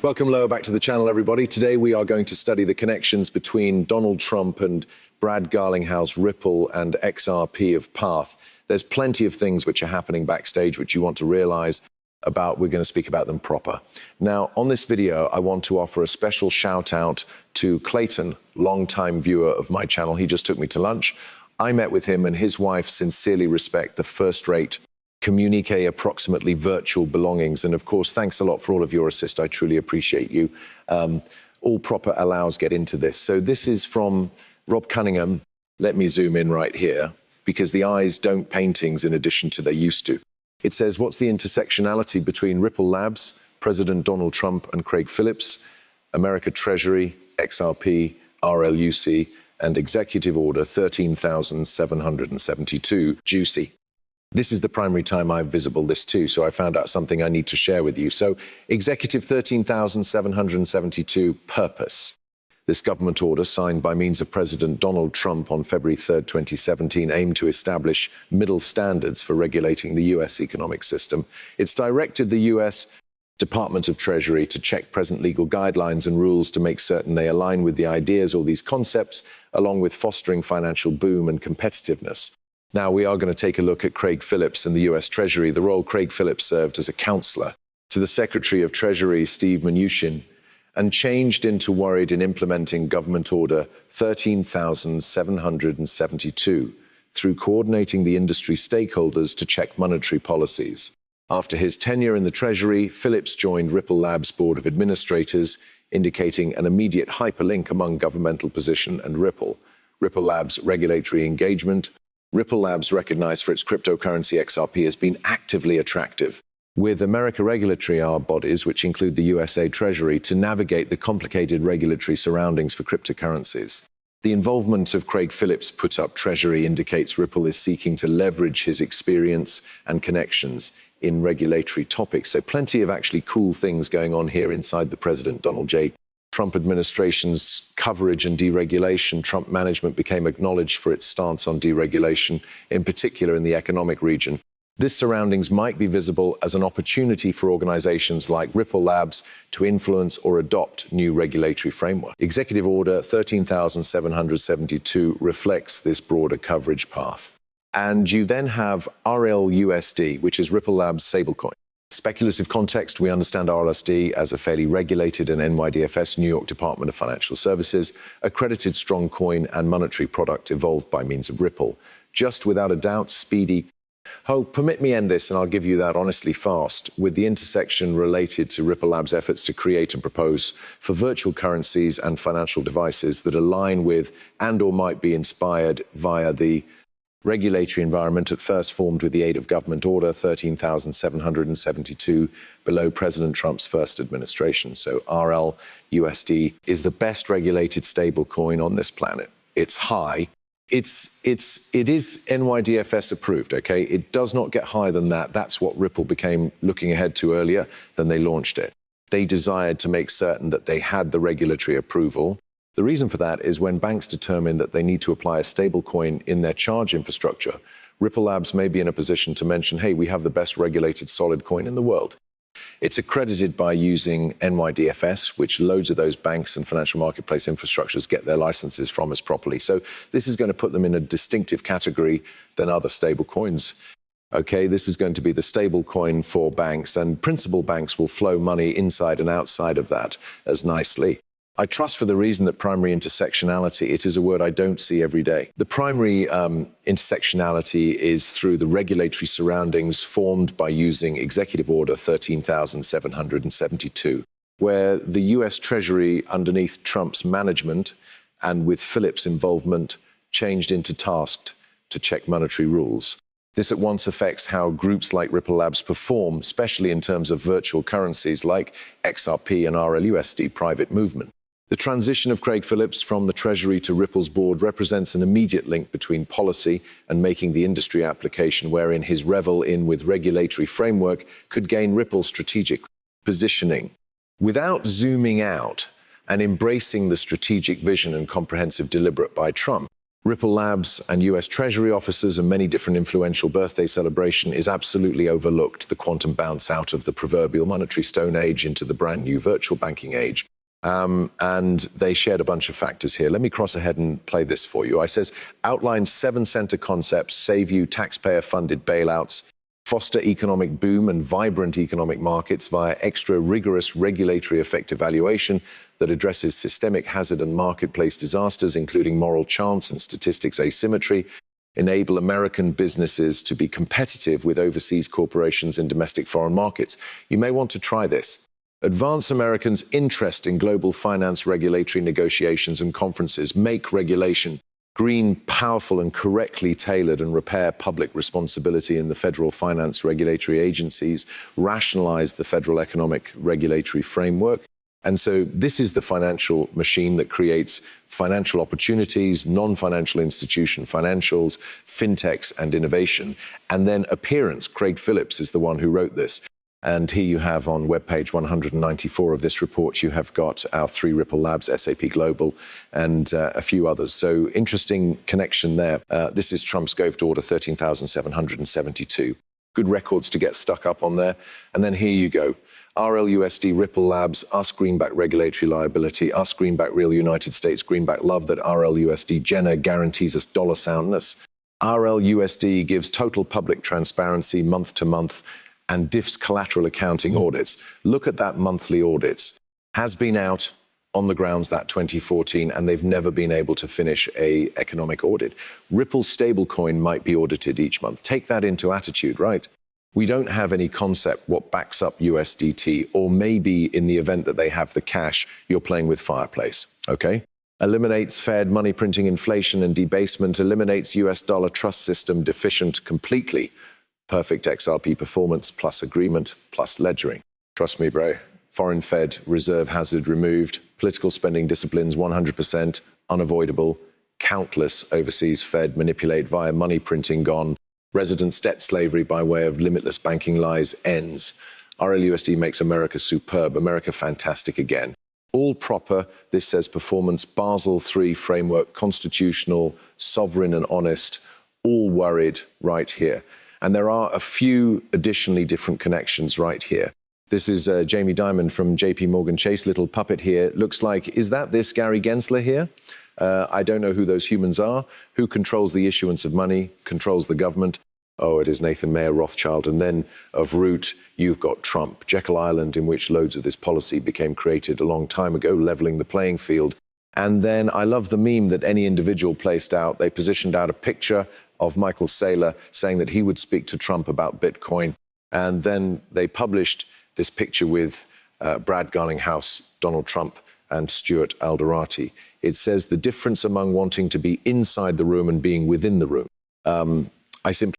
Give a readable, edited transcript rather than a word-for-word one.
Welcome back to the channel, everybody. Today we are going to study the connections between Donald Trump and Brad Garlinghouse Ripple and XRP of Path. There's plenty of things which are happening backstage which you want to realize about. We're going to speak about them proper. Now, on this video, I want to offer a special shout out to Clayton, longtime viewer of my channel. He just took me to lunch. I met with him and his wife sincerely respect the first-rate communique approximately virtual belongings. And of course, thanks a lot for all of your assist. I truly appreciate you. All proper allows get into this. So this is from Rob Cunningham. Let me zoom in right here because the eyes don't paintings in addition to they used to. It says, what's the intersectionality between Ripple Labs, President Donald Trump and Craig Phillips, America Treasury, XRP, RLUSD, and Executive Order 13,772, juicy. This is the primary time I've visible this too, so I found out something I need to share with you. So, Executive 13,772, purpose. This government order, signed by means of President Donald Trump on February 3, 2017, aimed to establish middle standards for regulating the U.S. economic system. It's directed the U.S. Department of Treasury to check present legal guidelines and rules to make certain they align with the ideas or these concepts, along with fostering financial boom and competitiveness. Now, we are going to take a look at Craig Phillips and the U.S. Treasury, the role Craig Phillips served as a counselor to the Secretary of Treasury, Steve Mnuchin, and changed into worried in implementing Government Order 13,772 through coordinating the industry stakeholders to check monetary policies. After his tenure in the Treasury, Phillips joined Ripple Labs' Board of Administrators, indicating an immediate hyperlink among governmental position and Ripple. Ripple Labs' regulatory engagement. Ripple Labs, recognized for its cryptocurrency XRP, has been actively attractive, with America regulatory bodies, which include the USA Treasury, to navigate the complicated regulatory surroundings for cryptocurrencies. The involvement of Craig Phillips put up Treasury indicates Ripple is seeking to leverage his experience and connections in regulatory topics. So plenty of actually cool things going on here inside the President Donald J. Trump administration's coverage and deregulation. Trump management became acknowledged for its stance on deregulation, in particular in the economic region. This surroundings might be visible as an opportunity for organizations like Ripple Labs to influence or adopt new regulatory framework. Executive Order 13,772 reflects this broader coverage path. And you then have RLUSD, which is Ripple Labs' stablecoin. Speculative context, we understand RLUSD as a fairly regulated and NYDFS, New York Department of Financial Services, accredited strong coin and monetary product evolved by means of Ripple. Just without a doubt, speedy. Oh, permit me end this and I'll give you that honestly fast, with the intersection related to Ripple Labs' efforts to create and propose for virtual currencies and financial devices that align with and or might be inspired via the regulatory environment at first formed with the aid of Government Order 13,772 below President Trump's first administration. So RLUSD is the best regulated stablecoin on this planet. It's high. It is NYDFS approved, okay? It does not get higher than that. That's what Ripple became looking ahead to earlier than they launched it. They desired to make certain that they had the regulatory approval. The reason for that is when banks determine that they need to apply a stablecoin in their charge infrastructure, Ripple Labs may be in a position to mention, hey, we have the best regulated solid coin in the world. It's accredited by using NYDFS, which loads of those banks and financial marketplace infrastructures get their licenses from us properly. So this is going to put them in a distinctive category than other stable coins. Okay, this is going to be the stable coin for banks, and principal banks will flow money inside and outside of that as nicely. I trust for the reason that primary intersectionality, it is a word I don't see every day. The primary intersectionality is through the regulatory surroundings formed by using Executive Order 13,772, where the US Treasury, underneath Trump's management and with Phillips' involvement, changed into tasked to check monetary rules. This at once affects how groups like Ripple Labs perform, especially in terms of virtual currencies like XRP and RLUSD private movement. The transition of Craig Phillips from the Treasury to Ripple's board represents an immediate link between policy and making the industry application, wherein his revel in with regulatory framework could gain Ripple's strategic positioning. Without zooming out and embracing the strategic vision and comprehensive deliberate by Trump, Ripple Labs and US Treasury officers and many different influential birthday celebration is absolutely overlooked, the quantum bounce out of the proverbial monetary stone age into the brand new virtual banking age. And they shared a bunch of factors here. Let me cross ahead and play this for you. I says, outline 7 center concepts, save you taxpayer-funded bailouts, foster economic boom and vibrant economic markets via extra rigorous regulatory effect evaluation that addresses systemic hazard and marketplace disasters, including moral chance and statistics asymmetry, enable American businesses to be competitive with overseas corporations in domestic foreign markets. You may want to try this. Advance Americans' interest in global finance regulatory negotiations and conferences, make regulation green, powerful, and correctly tailored, and repair public responsibility in the federal finance regulatory agencies, rationalize the federal economic regulatory framework. And so this is the financial machine that creates financial opportunities, non-financial institution financials, fintechs, and innovation. And then appearance. Craig Phillips is the one who wrote this. And here you have on webpage 194 of this report, you have got our 3 Ripple Labs, SAP Global, and a few others. So interesting connection there. This is Trump's Gove order 13,772. Good records to get stuck up on there. And then here you go. RLUSD, Ripple Labs, Us Greenback Regulatory Liability, Us Greenback Real United States Greenback Love that RLUSD Jenner guarantees us dollar soundness. RLUSD gives total public transparency month to month and diffs collateral accounting audits. Look at that monthly audits. Has been out on the grounds that 2014, and they've never been able to finish a economic audit. Ripple's stablecoin might be audited each month. Take that into attitude, right? We don't have any concept what backs up USDT, or maybe in the event that they have the cash, you're playing with fireplace, okay? Eliminates Fed money printing inflation and debasement, eliminates US dollar trust system deficient completely. Perfect XRP performance plus agreement plus ledgering. Trust me, bro. Foreign Fed reserve hazard removed. Political spending disciplines 100% unavoidable. Countless overseas Fed manipulate via money printing gone. Residence debt slavery by way of limitless banking lies ends. RLUSD makes America superb, America fantastic again. All proper, this says performance, Basel III framework, constitutional, sovereign and honest, all worried right here. And there are a few additionally different connections right here. This is Jamie Dimon from JP Morgan Chase, little puppet here. Looks like, is that this Gary Gensler here? I don't know who those humans are. Who controls the issuance of money, controls the government? Oh, it is Nathan Mayer Rothschild. And then of root, you've got Trump, Jekyll Island, in which loads of this policy became created a long time ago, leveling the playing field. And then I love the meme that any individual placed out. They positioned out a picture of Michael Saylor saying that he would speak to Trump about Bitcoin. And then they published this picture with Brad Garlinghouse, Donald Trump, and Stuart Alderati. It says the difference among wanting to be inside the room and being within the room. I simply